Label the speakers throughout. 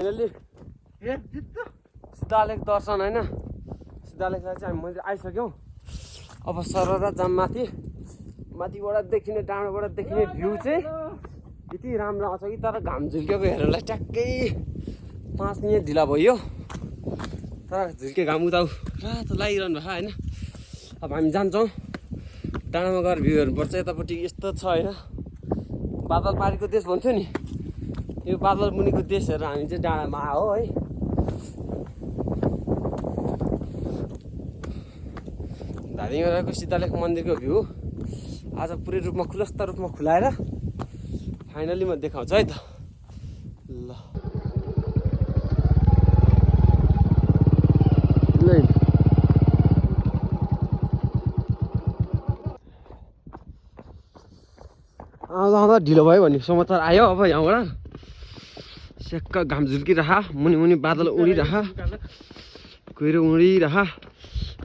Speaker 1: Finally सिद्धालेख दर्शन होइन सिद्धालेखलाई चाहिँ हामी मन्दिर आइसक्यौँ। अब सरर जाम माथिबाट देखिने डाँडाबाट देखिने भ्यू चाहिँ यति राम्रो आउँछ कि तर घाम झुल्केको हेर्नलाई ट्याक्कै 5 मिनट ढिला भयो। तर झुल्के घाम उता रातो लागिरहनु भएको होइन। अब हामी जान्छौँ डाँडामा गएर भ्यू हेर्नुपर्छ। यतापट्टि यस्तो छ होइन बादल पारीको देश भन्थ्यो नि यो बादल मुनिको देश हेरेर हामी चाहिँ डाँडामा आयो है। धादिङको सिद्धालेख मन्दिरको भ्यू आज पुरै रूपमा खुलस्त रूपमा खुलाएर फाइनली म देखाउँछु है त। ल आउँदा आउँदा ढिलो भयो भन्ने समाचार आयो। अब यहाँबाट सेक्क घाम झुल्किरह मुनि मुनि बादल उडिरह कुहिरो उडिरह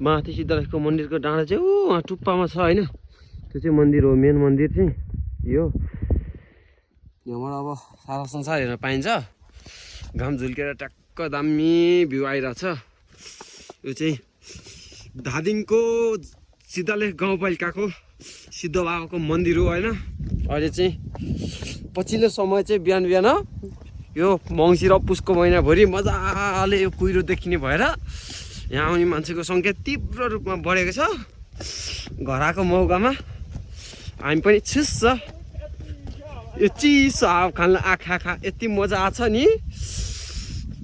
Speaker 1: माथि सिद्धालेखको मन्दिरको डाँडा चाहिँ वहाँ टुप्पामा छ होइन। त्यो चाहिँ मन्दिर हो मेन मन्दिर चाहिँ यो। यहाँबाट अब सारा संसार हेर्न पाइन्छ। घाम झुल्केर ट्याक्क दामी भ्यू आइरहेछ। यो चाहिँ धादिङको सिद्धालेख गाउँपालिकाको सिद्ध बाबाको मन्दिर हो होइन। अहिले चाहिँ पछिल्लो समय चाहिँ बिहान बिहान यो मङ्सिर पुसको महिनाभरि मजाले यो कुहिरो देखिने भएर यहाँ आउने मान्छेको सङ्ख्या तीव्र रूपमा बढेको छ। घर आएको मौकामा हामी पनि छिस्छ यो चिसो हावा खान आँखा यति मजा आछ नि।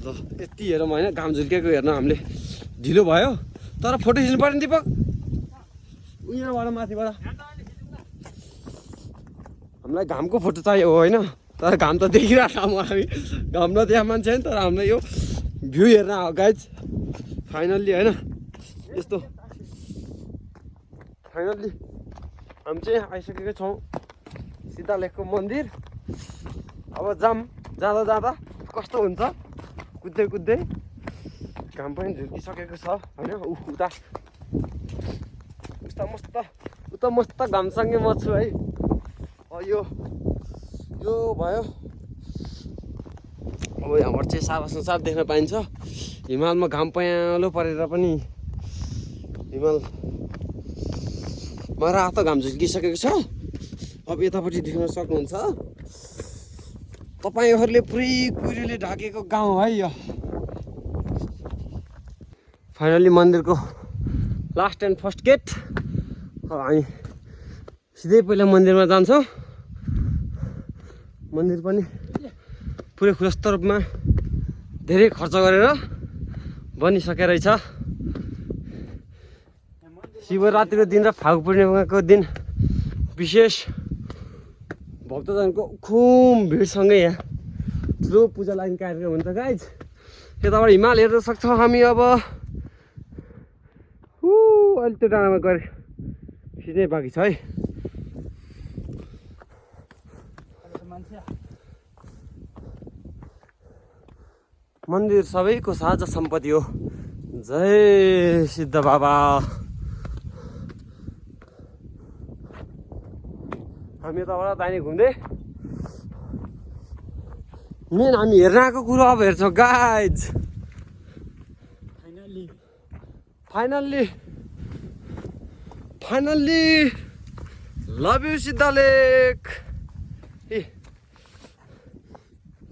Speaker 1: ल यति हेरौँ होइन घाम झुल्केको हेर्न हामीले ढिलो भयो तर फोटो खिच्नु पऱ्यो नि दिपक उयोबाट माथिबाट। हामीलाई घामको फोटो चाहियो होइन तर घाम त देखिरहेको हामी घाम नदेखा मान्छे होइन तर हामीलाई यो भ्यू हेर्न आयो गाइज फाइनल्ली होइन। यस्तो फाइनल्ली हामी चाहिँ आइसकेको छौँ सिद्धालेखको मन्दिर। अब जाँदा जाँदा कस्तो हुन्छ कुद्दै कुद्दै घाम पनि झुल्किसकेको छ होइन। उता मस्त घामसँगै म छु है। यो भयो अब यहाँबाट चाहिँ सारा संसार देख्न पाइन्छ। हिमालमा घाम पयालो परेर पनि हिमालमा रातो घाम झुल्किसकेको छ। अब यतापट्टि देख्न सक्नुहुन्छ तपाईँहरूले पुरै कुहिरोले ढाकेको गाउँ है यो। फाइनली मन्दिरको लास्ट एन्ड फर्स्ट गेट। हामी सिधै पहिला मन्दिरमा जान्छौँ। मन्दिर पनि पुरै खुलस्त रूपमा धेरै खर्च गरेर बनिसकेको रहेछ। शिवरात्रिको दिन र फागु पूर्णिमाको दिन विशेष भक्तजनको खुम भिडसँगै यहाँ ठुलो पूजा लाग्ने कार्यक्रम हुन्छ गाइज। यताबाट हिमाल हेर्न सक्छौँ हामी। अब अहिले त्यो डाँडामा गएर खिच्नै बाँकी छ है। मन्दिर सबैको साझा सम्पत्ति हो। जय सिद्ध बाबा। हामी यताबाट दाहिने घुम्दै मेन हामी हेर्न आएको कुरो अब हेर्छौँ guys. Finally love you Siddhalekh.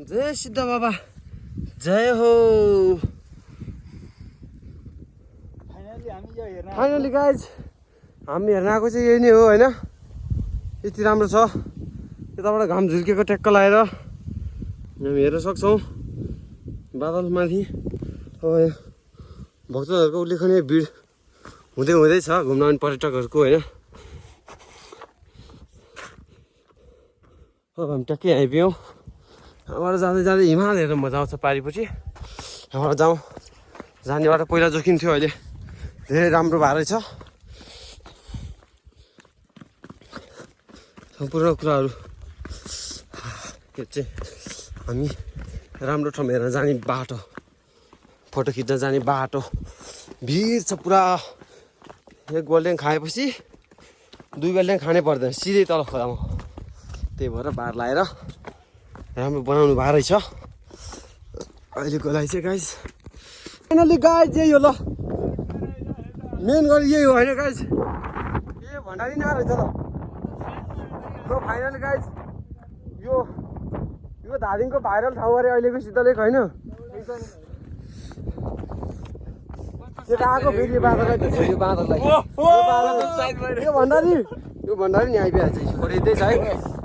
Speaker 1: जय सिद्ध बाबा जय हो। फाइनली गाइज हामी हेर्न आएको चाहिँ यही नै हो होइन। यति राम्रो छ यताबाट घाम झुल्केको ट्याक्क लगाएर हामी हेर्न सक्छौँ बादलमाथि। अब भक्तहरूको उल्लेखनीय भिड हुँदैछ घुम्न आउने पर्यटकहरूको होइन। अब हामी ट्याक्कै आइपुग्यौँ। यहाँबाट जाँदै हिमाल हेरेर मजा आउँछ पारिपछि। यहाँबाट जाने बाटो पहिला जोखिम थियो अहिले धेरै राम्रो भएर रहेछ। सम्पूर्ण कुराहरू यो चाहिँ हामी राम्रो ठाउँमा हेर्न जाने बाटो फोटो खिच्न जाने बाटो भिड छ पुरा। एक गोल्डेन खाएपछि 2 गोल्डेन खानै पर्दैन सिधै तल खोलामा। त्यही भएर बार लाएर राम्रो बनाउनु भएको रहेछ। अहिलेको लागि चाहिँ गाइस फाइनली गाइस यही हो ल मेन गरी यही हो होइन गाइस ए भण्डारी न रहेछ ल यो फाइनल गाइस यो धादिङको भाइरल ठाउँ अरे अहिलेको शीतलेक होइन त्यो आएको फेरि यो बाँदरलाई भेट्छ यो बाँदरलाई यो भण्डारी नि आइपुगेको छ यस्तै छ है